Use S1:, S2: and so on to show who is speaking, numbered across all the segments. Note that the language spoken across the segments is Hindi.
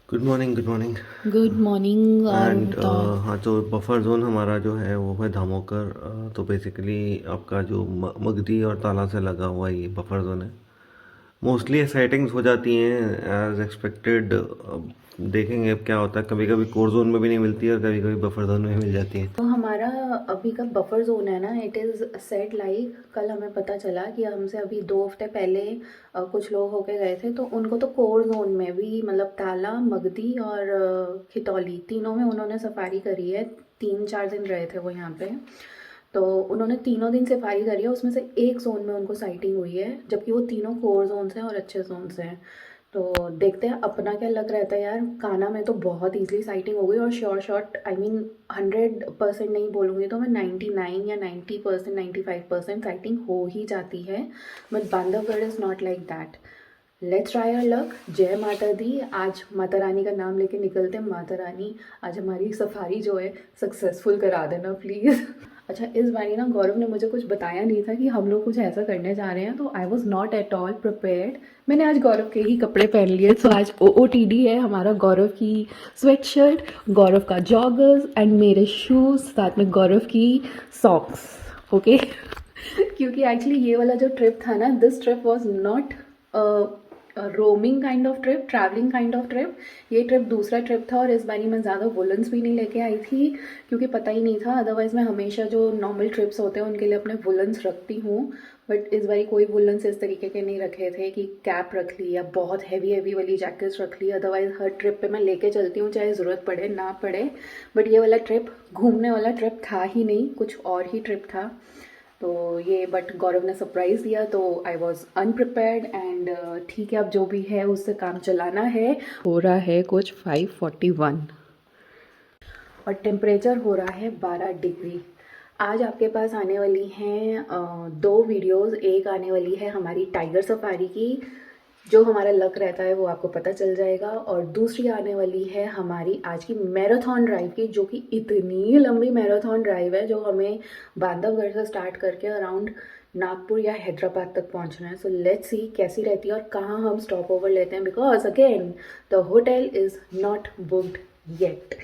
S1: Good morning, good morning.
S2: Good morning. और
S1: एंड
S2: बताओ।
S1: हाँ, तो बफर जोन हमारा जो है वो है धामोकर। तो बेसिकली आपका जो मगधी और ताला से लगा हुआ ये बफर जोन है। मोस्टली साइटिंग्स हो जाती हैं एज एक्सपेक्टेड। अब देखेंगे अब क्या होता है। कभी कभी कोर जोन में भी नहीं मिलती है और कभी कभी बफर जोन में भी मिल जाती है।
S2: तो हमारा अभी का बफर जोन है ना, इट इज़ सेट लाइक कल हमें पता चला कि हमसे अभी 2 हफ्ते पहले कुछ लोग होके गए थे, तो उनको तो कोर जोन में भी मतलब ताला, मगधी और खितौली तीनों में उन्होंने सफारी करी है। 3-4 दिन रहे थे वो यहाँ पे। तो उन्होंने तीनों दिन सफारी करी है, उसमें से एक जोन में उनको साइटिंग हुई है, जबकि वो तीनों कोर जोन हैं और अच्छे जोन हैं। तो देखते हैं अपना क्या लग रहता है यार। कान्हा में तो बहुत इजीली साइटिंग हो गई, और श्योर शॉट आई मीन 100% नहीं बोलूँगी तो मैं 99 या 90%, 95% साइटिंग हो ही जाती है। But Bandhavgarh is not like that. Let's try our luck. जय माता दी। आज माता रानी का नाम लेके निकलते हैं। माता रानी आज हमारी सफारी जो है सक्सेसफुल करा देना प्लीज़। अच्छा, इस बारी ना गौरव ने मुझे कुछ बताया नहीं था कि हम लोग कुछ ऐसा करने जा रहे हैं, तो I was not at all prepared. मैंने आज गौरव के ही कपड़े पहन लिए। तो आज OOTD है हमारा। गौरव की स्वेट शर्ट, गौरव का जॉगर्स एंड मेरे शूज़, साथ में गौरव की सॉक्स। ओके। क्योंकि एक्चुअली ये वाला जो ट्रिप था ना, this trip was not roaming kind of trip, travelling kind of trip. ये ट्रिप दूसरा ट्रिप था, और इस बारी मैं ज़्यादा वुलन्स भी नहीं लेके आई थी क्योंकि पता ही नहीं था। अदरवाइज़ मैं हमेशा जो नॉर्मल ट्रिप्स होते हैं उनके लिए अपने वुलन्स रखती हूँ, बट इस बारी कोई वुलन्स इस तरीके के नहीं रखे थे कि कैप रख ली या बहुत हैवी हैवी वाली जैकेट्स रख ली। अदरवाइज़ हर ट्रिप पे मैं लेके चलती हूँ, चाहे ज़रूरत पड़े ना पड़े। बट ये वाला ट्रिप घूमने वाला ट्रिप था ही नहीं, कुछ और ही ट्रिप था। तो ये बट गौरव ने सरप्राइज़ दिया, तो आई वॉज अनप्रिपेयर्ड। एंड ठीक है, अब जो भी है उससे काम चलाना है। हो रहा है कुछ 5:41 और टेम्परेचर हो रहा है 12 डिग्री। आज आपके पास आने वाली हैं 2 वीडियोस। एक आने वाली है हमारी टाइगर सफारी की, जो हमारा लक रहता है वो आपको पता चल जाएगा। और दूसरी आने वाली है हमारी आज की मैराथन ड्राइव की, जो कि इतनी लंबी मैराथन ड्राइव है, जो हमें बांधवगढ़ से स्टार्ट करके अराउंड नागपुर या हैदराबाद तक पहुंचना है। सो लेट्स सी कैसी रहती है और कहाँ हम स्टॉप ओवर लेते हैं, because again the hotel is not booked yet.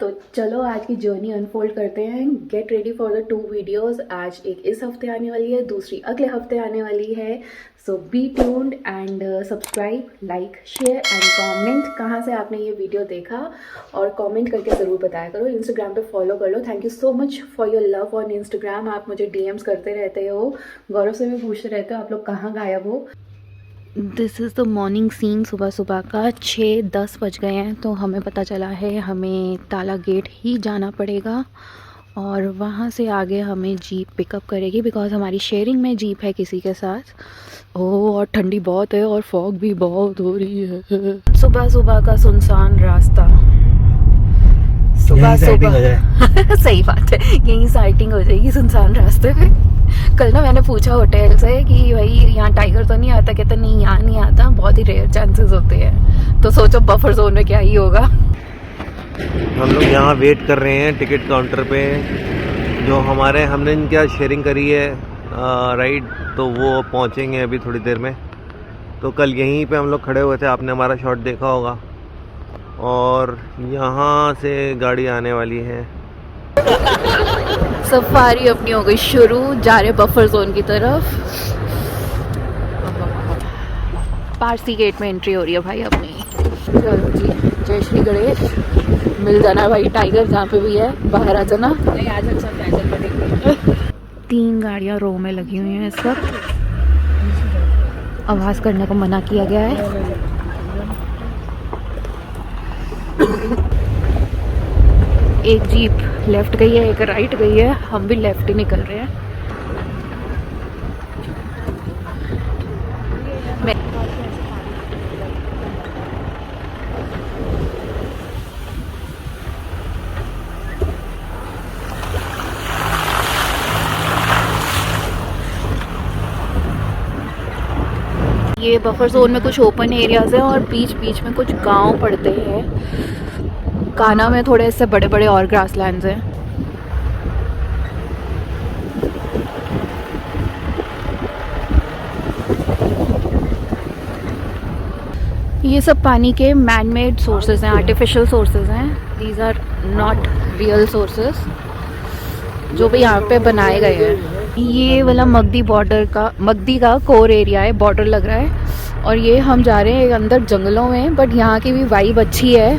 S2: तो चलो आज की जर्नी अनफोल्ड करते हैं। Get ready for the 2 videos. आज एक इस हफ्ते आने वाली है, दूसरी अगले हफ्ते आने वाली है। So be tuned and subscribe, like, share and comment कहाँ से आपने ये वीडियो देखा, और कमेंट करके ज़रूर बताया करो। इंस्टाग्राम पे फॉलो कर लो। Thank you so much for your love on Instagram. आप मुझे DMs करते रहते हो, गौरव से भी पूछते रहते हो आप लोग कहाँ गायब हो। This is the morning scene. सुबह सुबह का 6:10 बज गए हैं, तो हमें पता चला है हमें ताला गेट ही जाना पड़ेगा, और वहाँ से आगे हमें जीप पिकअप करेगी, बिकॉज हमारी शेयरिंग में जीप है किसी के साथ। ओह, और ठंडी बहुत है और फॉग भी बहुत हो रही है। सुबह सुबह का सुनसान रास्ता। सुबह सुबह सही बात है, यहीं साइटिंग हो जाएगी सुनसान रास्ते पे। कल ना मैंने पूछा होटल से कि भाई यहाँ टाइगर तो नहीं आता, कहते नहीं यहाँ नहीं आता, बहुत ही रेयर चांसेस होते हैं। तो सोचो बफर जोन में क्या ही होगा।
S1: हम लोग यहाँ वेट कर रहे हैं टिकट काउंटर पे। जो हमारे हमने इनके शेयरिंग करी है राइड, तो वो पहुँचेंगे अभी थोड़ी देर में। तो कल यहीं पे हम लोग खड़े हुए थे, आपने हमारा शॉट देखा होगा। और यहाँ से गाड़ी आने वाली है।
S2: सफारी अपनी हो गई शुरू, जा रहे बफर जोन की तरफ। पारसी गेट में एंट्री हो रही है भाई अपनी। चलो जी, जय श्री गणेश। मिल जाना भाई टाइगर जहाँ पे भी है, बाहर आ जाना। नहीं आज अच्छा पैदल करेंगे। 3 गाड़ियाँ रो में लगी हुई हैं इस वक्त। आवाज़ करने को मना किया गया है। एक जीप लेफ्ट गई है, एक राइट गई है, हम भी लेफ्ट ही निकल रहे हैं। ये बफर जोन में कुछ ओपन एरियाज हैं और बीच बीच में कुछ गांव पड़ते हैं। कान्हा में थोड़े इससे बड़े बड़े और ग्रासलैंड्स हैं। ये सब पानी के मैन मेड सोर्सेज हैं, आर्टिफिशियल सोर्सेज हैं। These are not real sources जो भी यहाँ पे बनाए गए हैं। ये वाला मगदी का कोर एरिया है, बॉर्डर लग रहा है। और ये हम जा रहे हैं अंदर जंगलों में, बट यहाँ की भी वाइब अच्छी है।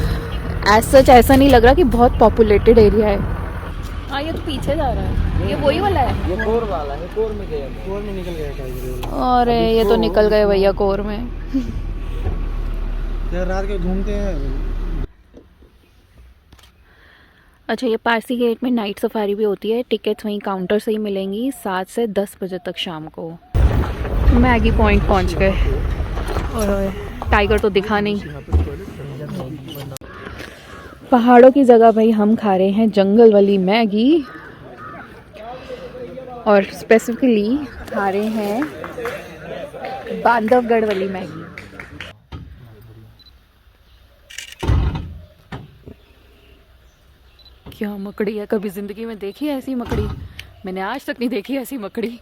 S2: एज सच ऐसा नहीं लग रहा कि बहुत पॉपुलेटेड एरिया है। हाँ ये तो पीछे जा रहा है, ये वही वाला है,
S1: ये कोर वाला है, कोर में गया, कोर में निकल गया टाइगर।
S2: और ये तो निकल गए भैया कोर में।
S1: यार रात के घूमते हैं।
S2: अच्छा, ये पारसी गेट में नाइट सफारी भी होती है। टिकट्स वहीं काउंटर से ही मिलेंगी 7 से 10 बजे तक शाम को। मैगी पॉइंट पहुंच गए और टाइगर तो दिखा नहीं। पहाड़ों की जगह भाई हम खा रहे हैं जंगल वाली मैगी, और स्पेसिफिकली खा रहे हैं बांधवगढ़ वाली मैगी। क्या मकड़ी है, कभी जिंदगी में देखी है ऐसी मकड़ी? मैंने आज तक नहीं देखी ऐसी मकड़ी।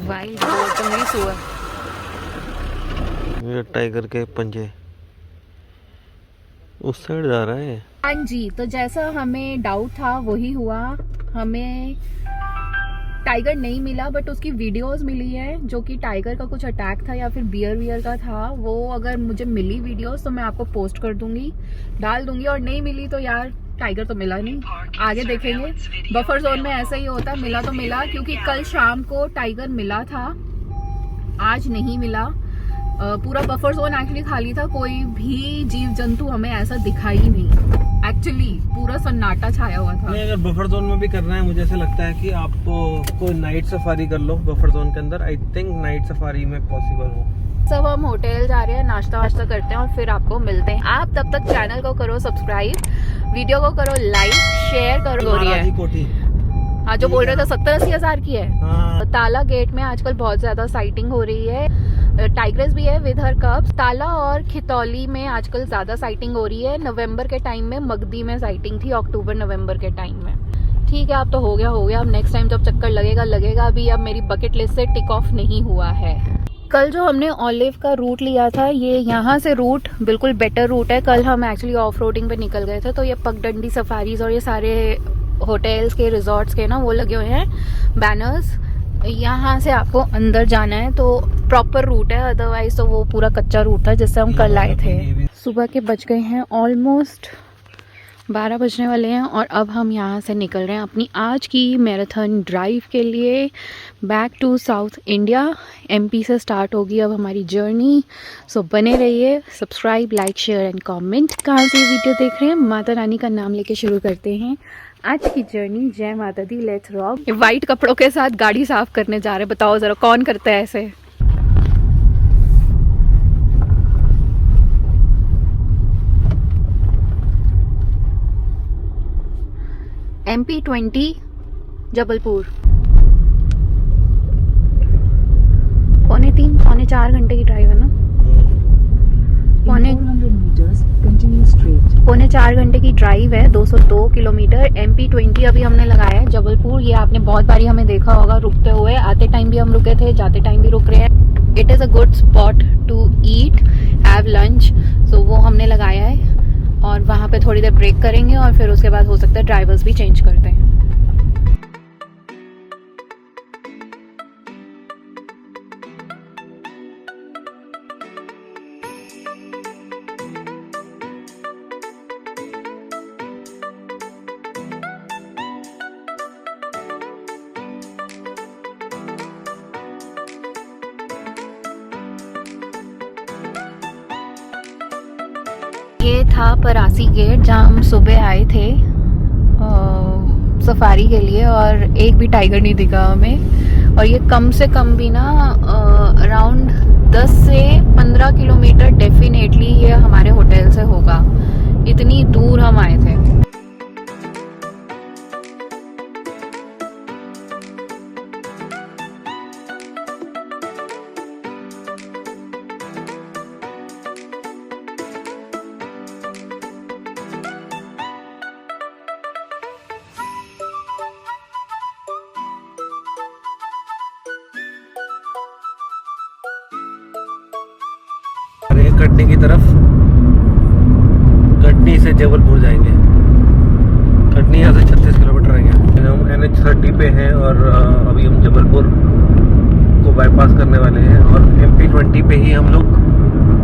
S2: वाइल्ड बोट हुआ।
S1: ये टाइगर के पंजे उस साइड जा रहा है।
S2: हाँ जी, तो जैसा हमें डाउट था वही हुआ। हमें टाइगर नहीं मिला, बट उसकी वीडियोस मिली है, जो कि टाइगर का कुछ अटैक था या फिर बियर का था। वो अगर मुझे मिली वीडियोस तो मैं आपको पोस्ट कर दूंगी, डाल दूंगी। और नहीं मिली तो यार टाइगर तो मिला नहीं, आगे देखेंगे। बफर जोन में ऐसा ही होता है, मिला तो मिला, क्योंकि कल शाम को टाइगर मिला था, आज नहीं मिला। पूरा बफर जोन एक्चुअली खाली था, कोई भी जीव जंतु हमें ऐसा दिखा ही नहीं। एक्चुअली पूरा सन्नाटा छाया हुआ था।
S1: नहीं, अगर बफर जोन में भी करना है, मुझे ऐसा लगता है कि आप कोई नाइट सफारी कर लो बफर जोन के अंदर। आई थिंक नाइट सफारी में पॉसिबल हो।
S2: सब हम होटल जा रहे हैं, नाश्ता वाश्ता करते हैं और फिर आपको मिलते हैं। आप तब तक चैनल को करो सब्सक्राइब, वीडियो को करो लाइक, शेयर करो।
S1: महाराजी कोठी,
S2: हाँ जो बोल रहे थे 70-80 हज़ार की है।
S1: हाँ।
S2: ताला गेट में आजकल बहुत ज्यादा साइटिंग हो रही है। टाइग्रेस भी है विद हर कप्स। ताला और खितौली में आजकल ज्यादा साइटिंग हो रही है। नवंबर के टाइम में मगदी में साइटिंग थी, अक्टूबर नवंबर के टाइम में। ठीक है, अब तो हो गया। अब नेक्स्ट टाइम जब चक्कर लगेगा। अभी अब मेरी बकेट लिस्ट से टिक ऑफ नहीं हुआ है। कल जो हमने ऑलिव का रूट लिया था, ये यहाँ से रूट बिल्कुल बेटर रूट है। कल हम एक्चुअली ऑफ रोडिंग पे निकल गए थे, तो ये पगडंडी सफारीज और ये सारे होटल्स के, रिजॉर्ट्स के ना वो लगे हुए हैं बैनर्स। यहाँ से आपको अंदर जाना है तो प्रॉपर रूट है, अदरवाइज तो वो पूरा कच्चा रूट था जिससे हम कल आए थे। सुबह के बज गए हैं ऑलमोस्ट 12 बजने वाले हैं, और अब हम यहाँ से निकल रहे हैं अपनी आज की मैराथन ड्राइव के लिए back to south India. MP से स्टार्ट होगी अब हमारी जर्नी। सो बने रहिए, subscribe, like, share and comment. कहाँ से ये वीडियो देख रहे हैं, माता रानी का नाम लेके शुरू करते हैं आज की जर्नी। जय माता दी, लेट्स रॉक। वाइट कपड़ों के साथ गाड़ी साफ करने जा रहे हैं, बताओ जरा कौन करता है ऐसे? MP20 जबलपुर, 3.25 पौने 4 घंटे की ड्राइव है ना। पौने 4 घंटे की ड्राइव है, 202 किलोमीटर। MP20 अभी हमने लगाया है जबलपुर। ये आपने बहुत बारी हमें देखा होगा रुकते हुए, आते टाइम भी हम रुके थे, जाते टाइम भी रुक रहे हैं। It is a good spot to eat, have lunch. So वो हमने लगाया है, और वहाँ पे थोड़ी देर ब्रेक करेंगे और फिर उसके बाद हो सकता है ड्राइवर्स भी चेंज करते हैं। ये था परासी गेट, जहाँ हम सुबह आए थे सफारी के लिए, और एक भी टाइगर नहीं दिखा हमें। और ये कम से कम भी ना अराउंड 10 से 15 किलोमीटर डेफिनेटली ये हमारे होटल से होगा, इतनी दूर हम आए थे।
S1: कटनी की तरफ। कटनी से जबलपुर जाएंगे। कटनी यहाँ से 36 किलोमीटर है। हम NH30 पे हैं और अभी हम जबलपुर को बाईपास करने वाले हैं और MP20 पे ही हम लोग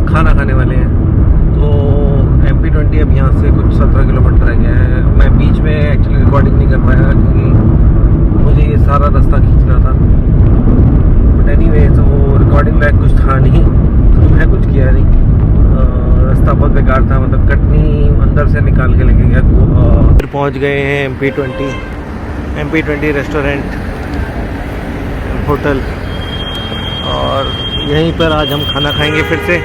S1: खाना खाने वाले हैं। तो MP20 अब यहाँ से कुछ 17 किलोमीटर रह गया है। मैं बीच में एक्चुअली रिकॉर्डिंग नहीं कर पाया क्योंकि मुझे ये सारा रास्ता खींचना था। बट एनीवे तो रिकॉर्डिंग लायक कुछ था नहीं, तो मैं कुछ किया नहीं। रास्ता बहुत बेकार था, मतलब कटनी अंदर से निकाल के लेके गया। फिर पहुँच गए हैं MP20 रेस्टोरेंट होटल, और यहीं पर आज हम खाना खाएंगे फिर से।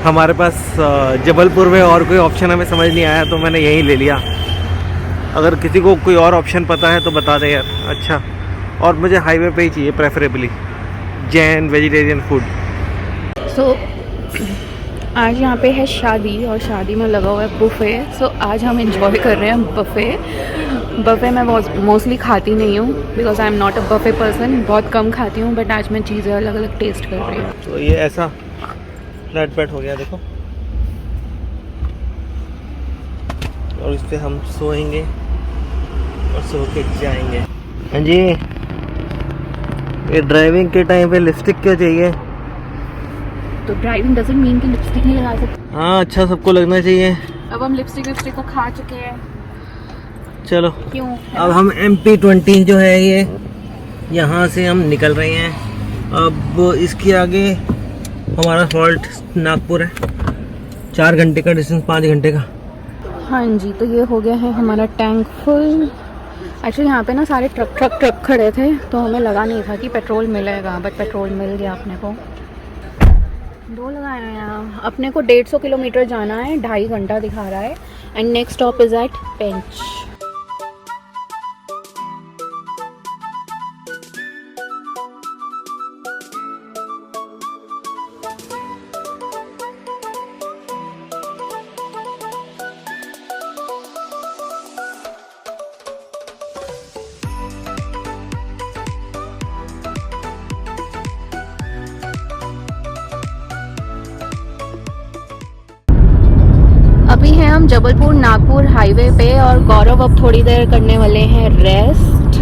S1: हमारे पास जबलपुर में और कोई ऑप्शन हमें समझ नहीं आया तो मैंने यहीं ले लिया। अगर किसी को कोई और ऑप्शन पता है तो बता दे यार। अच्छा, और मुझे हाईवे पे ही चाहिए प्रेफरेबली जैन वेजिटेरियन फूड।
S2: सो आज यहाँ पे है शादी और शादी में लगा हुआ है बुफ़े। सो आज हम एंजॉय कर रहे हैं बफ़े मैं मोस्टली खाती नहीं हूँ because I am not a buffet person. बहुत कम खाती हूँ, बट आज मैं चीज़ें अलग अलग टेस्ट कर रही हूँ।
S1: तो ये ऐसा फ्लैट पैट हो गया देखो, और इस पर हम सोएंगे और सो के जाएंगे। हाँ जी, ये ड्राइविंग के टाइम पे लिपस्टिक क्यों चाहिए?
S2: तो ड्राइविंग डजंट मीन कि लिपस्टिक नहीं लगा सकते।
S1: हाँ, अच्छा सबको लगना चाहिए।
S2: अब हम लिपस्टिक को खा चुके हैं।
S1: चलो
S2: क्यों?
S1: अब हम MP20 जो है ये यहाँ से हम निकल रहे हैं। अब इसके आगे हमारा फॉल्ट नागपुर है, 4 घंटे का डिस्टेंस, 5 घंटे का।
S2: हाँ जी, तो ये हो गया है हमारा टैंक फुल। एक्चुअली यहाँ पे ना सारे ट्रक खड़े थे तो हमें लगा नहीं था कि पेट्रोल मिलेगा, बट पेट्रोल मिल गया अपने को। 2 लगाए हैं यहाँ। अपने को 150 किलोमीटर जाना है, 2.5 घंटा दिखा रहा है। And next stop is at Pench. अभी हैं हम जबलपुर नागपुर हाईवे पे और गौरव अब थोड़ी देर करने वाले हैं रेस्ट।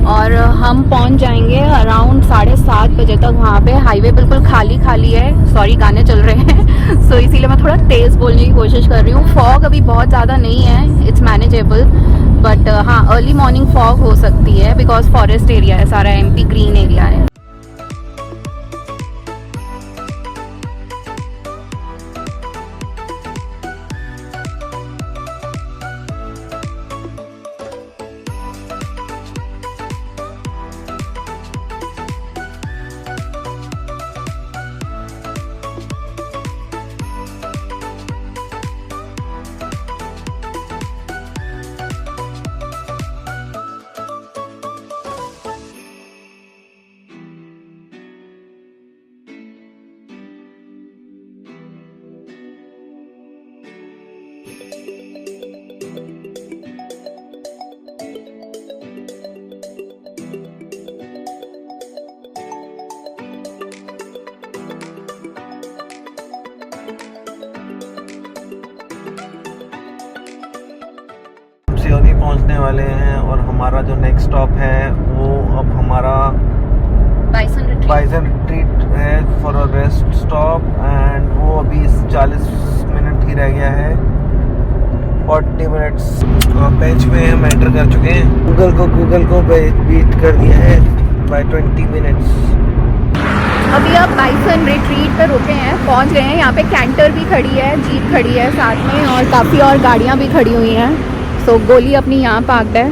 S2: और हम पहुंच जाएंगे अराउंड 7:30 बजे तक वहाँ पे। हाईवे बिल्कुल खाली है, सॉरी गाने चल रहे हैं सो इसीलिए मैं थोड़ा तेज़ बोलने की कोशिश कर रही हूँ। फॉग अभी बहुत ज़्यादा नहीं है, इट्स मैनेजेबल, बट हाँ अर्ली मॉर्निंग फॉग हो सकती है बिकॉज फॉरेस्ट एरिया है, सारा MP ग्रीन एरिया है।
S1: सियोगी पहुंचने वाले हैं और हमारा जो नेक्स्ट स्टॉप है वो अब हमारा बाइसन रिट्रीट है for a rest stop. And वो अभी 40 मिनट ही रह गया है, 40 मिनट्स। पेंच में हम एंटर कर चुके हैं। गूगल को बीट कर दिया है बाय 20 मिनट्स।
S2: अभी आप बाइसन रिट्रीट पर रुके हैं, पहुंच गए हैं। यहाँ पे कैंटर भी खड़ी है, जीप खड़ी है साथ में, और काफ़ी और गाड़ियाँ भी खड़ी हुई हैं। सो गोली अपनी यहाँ पार्क्ड है।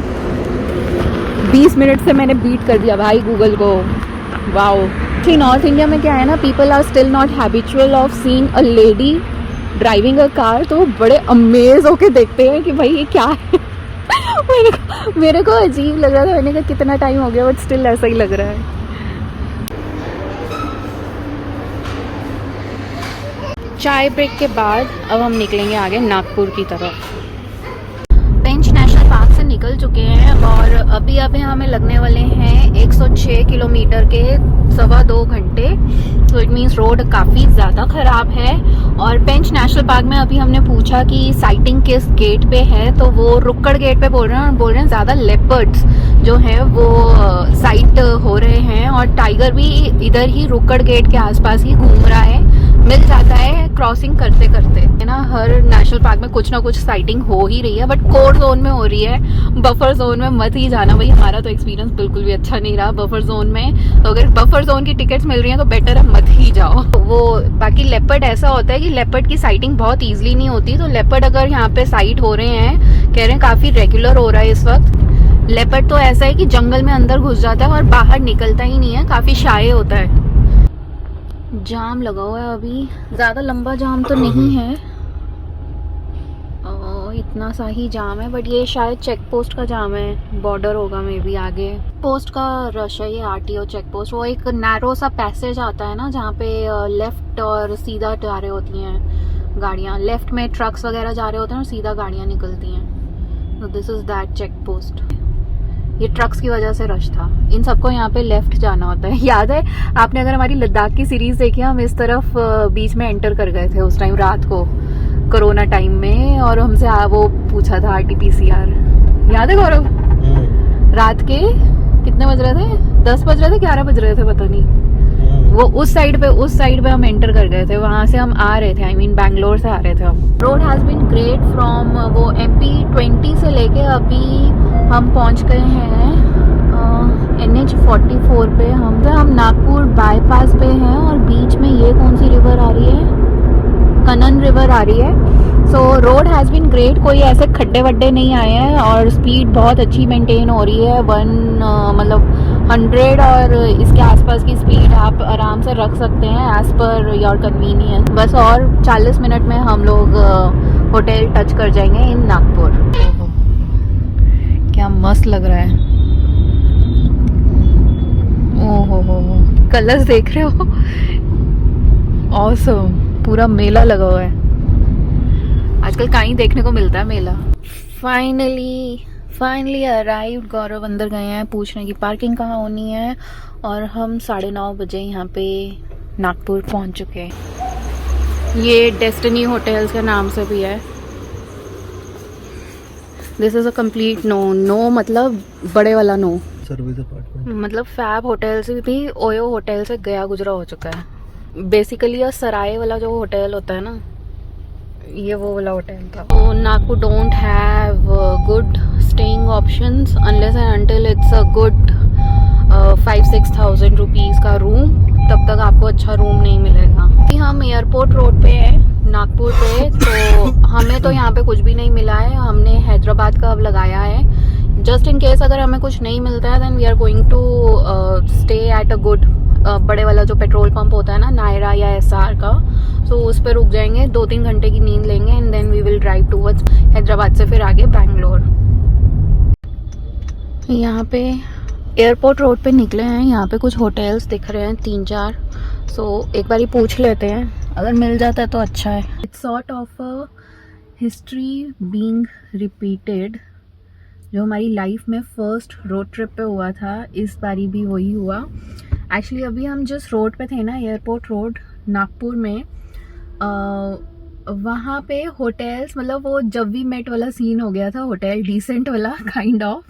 S2: 20 मिनट से मैंने बीट कर दिया भाई गूगल को। वाओ। कि नॉर्थ इंडिया में क्या है ना, people are still not habitual of seeing a lady driving a car, तो बड़े अमेज होके देखते हैं कि भाई ये क्या है। मेरे को अजीब लग रहा था, मैंने कहा कितना टाइम हो गया, बट स्टिल ऐसा ही लग रहा है। चाय ब्रेक के बाद अब हम निकलेंगे आगे नागपुर की तरफ। पेंच नेशनल पार्क से निकल चुके हैं और अभी हमें लगने वाले हैं 106 किलोमीटर के 2.25 घंटे। तो इट मीन्स रोड काफ़ी ज़्यादा ख़राब है। और पेंच नेशनल पार्क में अभी हमने पूछा कि साइटिंग किस गेट पे है, तो वो रुक्कड़ गेट पे बोल रहे हैं ज़्यादा लेपर्ड्स जो हैं वो साइट हो रहे हैं, और टाइगर भी इधर ही रुक्कड़ गेट के आसपास ही घूम रहा है, मिल जाता है क्रॉसिंग करते करते, है ना। हर नेशनल पार्क में कुछ ना कुछ साइटिंग हो ही रही है, बट कोर जोन में हो रही है, बफर जोन में मत ही जाना भाई। हमारा तो एक्सपीरियंस बिल्कुल भी अच्छा नहीं रहा बफर जोन में। तो अगर बफर जोन की टिकट्स मिल रही हैं तो बेटर है मत ही जाओ। वो बाकी लेपर्ड ऐसा होता है कि लेपर्ड की साइटिंग बहुत ईजिली नहीं होती। तो लेपर्ड अगर यहाँ पे साइट हो रहे हैं, कह रहे हैं काफी रेगुलर हो रहा है इस वक्त। लेपर्ड तो ऐसा है कि जंगल में अंदर घुस जाता है और बाहर निकलता ही नहीं है, काफी शाय होता है। जाम लगा हुआ है अभी, ज्यादा लंबा जाम तो नहीं है, इतना सा ही जाम है, बट ये शायद चेक पोस्ट का जाम है, बॉर्डर होगा मे बी आगे। पोस्ट का रश है ये, आरटीओ चेक पोस्ट। वो एक नैरो सा पैसेज आता है ना, जहाँ पे लेफ्ट और सीधा जा रहे होती हैं गाड़ियाँ, लेफ्ट में ट्रक्स वगैरह जा रहे होते हैं और सीधा गाड़ियाँ निकलती हैं। तो this is that check post. ये ट्रक्स की वजह से रश था, इन सबको यहाँ पे लेफ्ट जाना होता है। याद है आपने अगर हमारी लद्दाख की सीरीज देखी, हम इस तरफ बीच में एंटर कर गए थे उस टाइम रात को, कोरोना टाइम में, और हमसे वो पूछा था RT-PCR, याद है गौरव? रात के कितने बज रहे थे, 10 बज रहे थे, 11 बज रहे थे, पता नहीं। वो उस साइड पे हम एंटर कर गए थे, वहां से हम आ रहे थे, आई मीन बैंगलोर से आ रहे थे हम। Road has been great from वो MP-20 से लेके अभी हम पहुंच गए हैं NH-44 पे। हम नागपुर बाईपास पे हैं, और बीच में ये कौन सी रिवर आ रही है, कनन रिवर आ रही है। सो रोड हैज़ बीन ग्रेट, कोई ऐसे खड्डे वड्डे नहीं आए हैं, और स्पीड बहुत अच्छी मेंटेन हो रही है। 100 और इसके आसपास की स्पीड आप आराम से रख सकते हैं एज पर योर कन्वीनियंस। बस और 40 मिनट में हम लोग होटल टच कर जाएंगे इन नागपुर। क्या मस्त लग रहा है, ओहो हो, कलर्स देख रहे हो, ऑसम। पूरा मेला लगा हुआ है, आजकल कहीं देखने को मिलता है मेला। Finally arrived. गौरव अंदर गए हैं पूछने की पार्किंग कहाँ होनी है, और हम 9:30 बजे यहाँ पे नागपुर पहुँच चुके हैं। ये डेस्टिनी होटल्स के नाम से भी है। This is a complete no मतलब बड़े वाला नो,
S1: सर्विस अपार्टमेंट मतलब
S2: फैब होटल से भी ओयो होटल से गया गुजरा हो चुका है। बेसिकली ये सराय वाला जो होटल होता है ना, ये वो वाला होटल था। तो Nagpur don't have good staying options unless and until it's a good 5-6,000 rupees का रूम, तब तक आपको अच्छा रूम नहीं मिलेगा। हम एयरपोर्ट रोड पे है नागपुर पे, तो हमें तो यहाँ पे कुछ भी नहीं मिला है। हमने हैदराबाद का अब लगाया है, जस्ट इन केस अगर हमें कुछ नहीं मिलता है, then we are going to stay at a good बड़े वाला जो पेट्रोल पंप होता है ना, नायरा या SR का, सो उस पर रुक जाएंगे, 2-3 घंटे की नींद लेंगे, and then we will drive towards Hyderabad से फिर आगे बैंगलोर। यहाँ पे एयरपोर्ट रोड पे निकले हैं, यहाँ पे कुछ होटल्स दिख रहे हैं 3-4, सो एक बार ही पूछ लेते हैं, अगर मिल जाता है तो अच्छा है। It's sort of a history being repeated, जो हमारी लाइफ में फर्स्ट रोड ट्रिप पे हुआ था, इस बारी भी वही हुआ। एक्चुअली अभी हम जिस रोड पे थे ना, एयरपोर्ट रोड नागपुर में, वहाँ पे होटल्स, मतलब वो जब वी मेट वाला सीन हो गया था, होटल डिसेंट वाला काइंड ऑफ,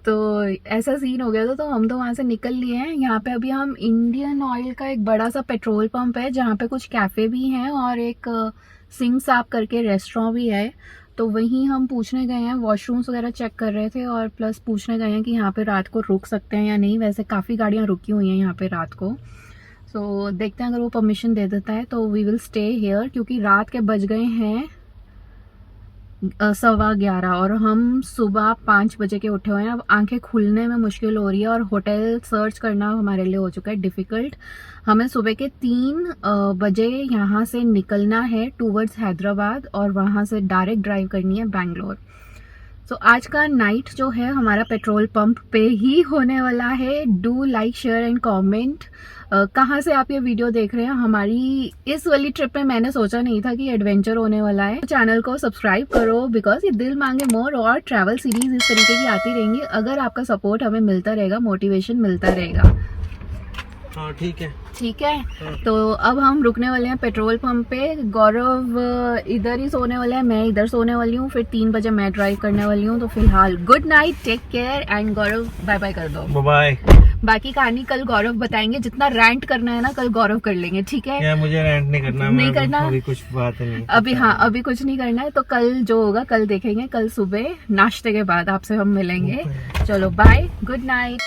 S2: तो ऐसा सीन हो गया था। तो हम तो वहाँ से निकल लिए हैं। यहाँ पे अभी हम इंडियन ऑयल का एक बड़ा सा पेट्रोल पंप है, जहाँ पे कुछ कैफ़े भी हैं और एक सिंह साहब करके रेस्टोरेंट भी है, तो वहीं हम पूछने गए हैं, वॉशरूम्स वगैरह चेक कर रहे थे, और प्लस पूछने गए हैं कि यहाँ पे रात को रुक सकते हैं या नहीं। वैसे काफ़ी गाड़ियाँ रुकी हुई हैं यहाँ पे रात को, सो देखते हैं अगर वो परमिशन दे देता है तो वी विल स्टे हेयर, क्योंकि रात के बज गए हैं 11:15 और हम सुबह 5 बजे के उठे हुए हैं। अब आंखें खुलने में मुश्किल हो रही है, और होटल सर्च करना हमारे लिए हो चुका है डिफ़िकल्ट। हमें सुबह के 3 बजे यहाँ से निकलना है टूवर्ड्स हैदराबाद, और वहाँ से डायरेक्ट ड्राइव करनी है बैंगलोर। सो आज का नाइट जो है हमारा पेट्रोल पंप पे ही होने वाला है। Do like, share and comment. कहाँ से आप ये वीडियो देख रहे हैं। हमारी इस वाली ट्रिप में मैंने सोचा नहीं था कि एडवेंचर होने वाला है। चैनल को सब्सक्राइब करो बिकॉज ये दिल मांगे मोर और ट्रैवल सीरीज इस तरीके की आती रहेंगी। अगर आपका सपोर्ट हमें मिलता रहेगा, मोटिवेशन मिलता रहेगा।
S1: हाँ ठीक है।
S2: ठीक है, तो अब हम रुकने वाले हैं पेट्रोल पंप पे। गौरव इधर ही सोने वाला है, मैं इधर सोने वाली हूँ, फिर 3 बजे मैं ड्राइव करने वाली हूँ। तो फिलहाल good night, take care and Gaurav bye bye कर दो।
S1: बाय।
S2: बाकी कहानी कल गौरव बताएंगे। जितना रैंट करना है ना कल गौरव कर लेंगे, ठीक है?
S1: या मुझे रेंट नहीं करना,
S2: नहीं करना
S1: अभी कुछ बात नहीं।
S2: अभी, हाँ अभी कुछ नहीं करना है। तो कल जो होगा कल देखेंगे। कल सुबह नाश्ते के बाद आपसे हम मिलेंगे। चलो बाय, गुड नाइट।